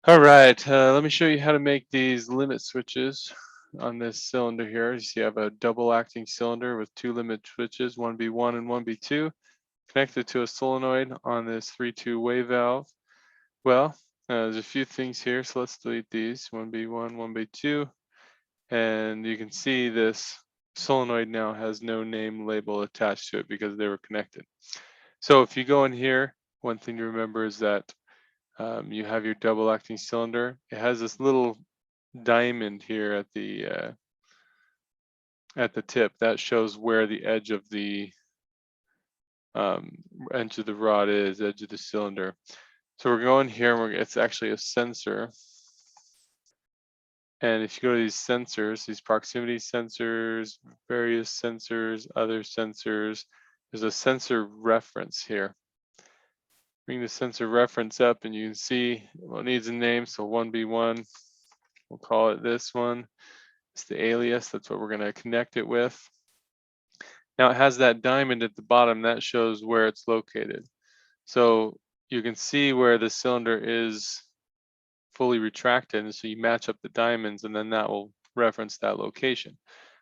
All right, let me show you how to make these limit switches on this cylinder here. You see I have a double acting cylinder with two limit switches, 1B1 and 1B2, connected to a solenoid on this 3-2 wave valve. Well, there's a few things here, so let's delete these, 1B1, 1B2, and you can see this solenoid now has no name label attached to it because they were connected. So if you go in here, one thing to remember is that you have your double acting cylinder. It has this little diamond here at the tip that shows where the um, edge of the rod is, edge of the cylinder. So we're going here, and it's actually a sensor. And if you go to these sensors, these proximity sensors, various sensors, other sensors, there's a sensor reference here. Bring the sensor reference up and you can see, well, it needs a name, so 1B1, we'll call it this one. It's the alias, that's what we're gonna connect it with. Now it has that diamond at the bottom, that shows where it's located. So you can see where the cylinder is fully retracted, and so you match up the diamonds and then that will reference that location.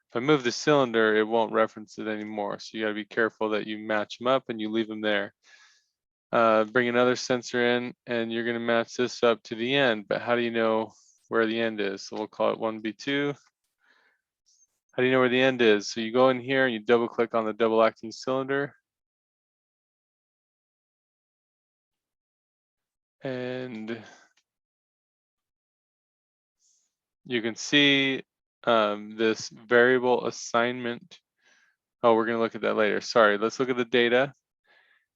If I move the cylinder, it won't reference it anymore. So you gotta be careful that you match them up and you leave them there. Bring another sensor in and you're gonna match this up to the end, but how do you know where the end is? So we'll call it 1B2. How do you know where the end is? So you go in here and you double click on the double acting cylinder. And you can see this variable assignment. Oh, we're gonna look at that later. Sorry, let's look at the data.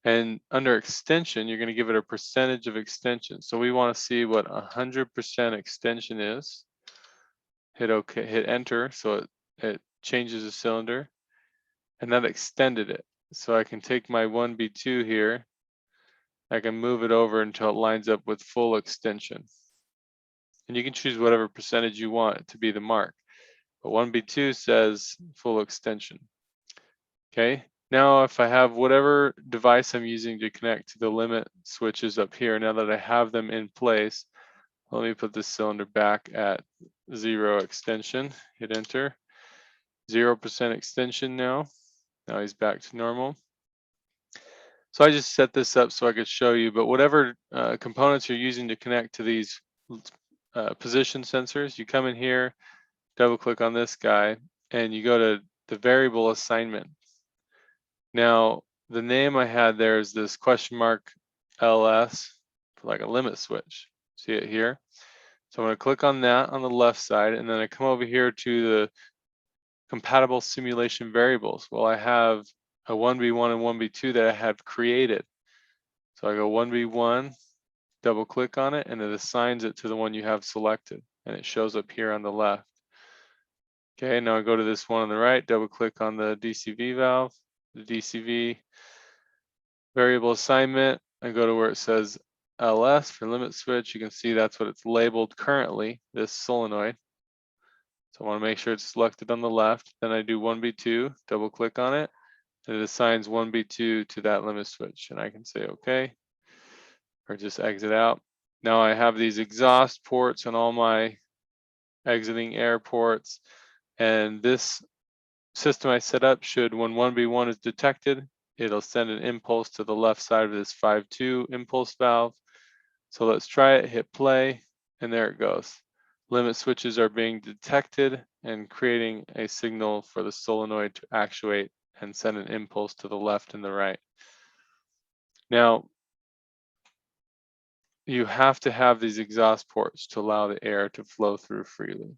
And under extension, you're gonna give it a percentage of extension. So we wanna see what 100% extension is. Hit OK, hit enter, so it changes the cylinder, and that extended it. So I can take my 1B2 here, I can move it over until it lines up with full extension. And you can choose whatever percentage you want it to be the mark. But 1B2 says full extension. Okay, now if I have whatever device I'm using to connect to the limit switches up here, now that I have them in place, let me put this cylinder back at 0 extension, hit enter. 0% extension now. Now he's back to normal. So I just set this up so I could show you, but whatever components you're using to connect to these position sensors, you come in here, double click on this guy, and you go to the variable assignment. Now, the name I had there is this question mark LS for like a limit switch. See it here? So I'm going to click on that on the left side, and then I come over here to the compatible simulation variables. Well, I have a 1B1 and 1B2 that I have created. So I go 1B1, double click on it, and it assigns it to the one you have selected, and it shows up here on the left. Okay, now I go to this one on the right, double click on the DCV valve, the DCV variable assignment. I go to where it says LS for limit switch. You can see that's what it's labeled currently, this solenoid. So I want to make sure it's selected on the left. Then I do 1B2, double click on it, and it assigns 1B2 to that limit switch. And I can say okay, or just exit out. Now I have these exhaust ports on all my exiting air ports. And this system I set up should, when 1B1 is detected, it'll send an impulse to the left side of this 5-2 impulse valve. So let's try it, hit play, and there it goes. Limit switches are being detected and creating a signal for the solenoid to actuate and send an impulse to the left and the right. Now, you have to have these exhaust ports to allow the air to flow through freely.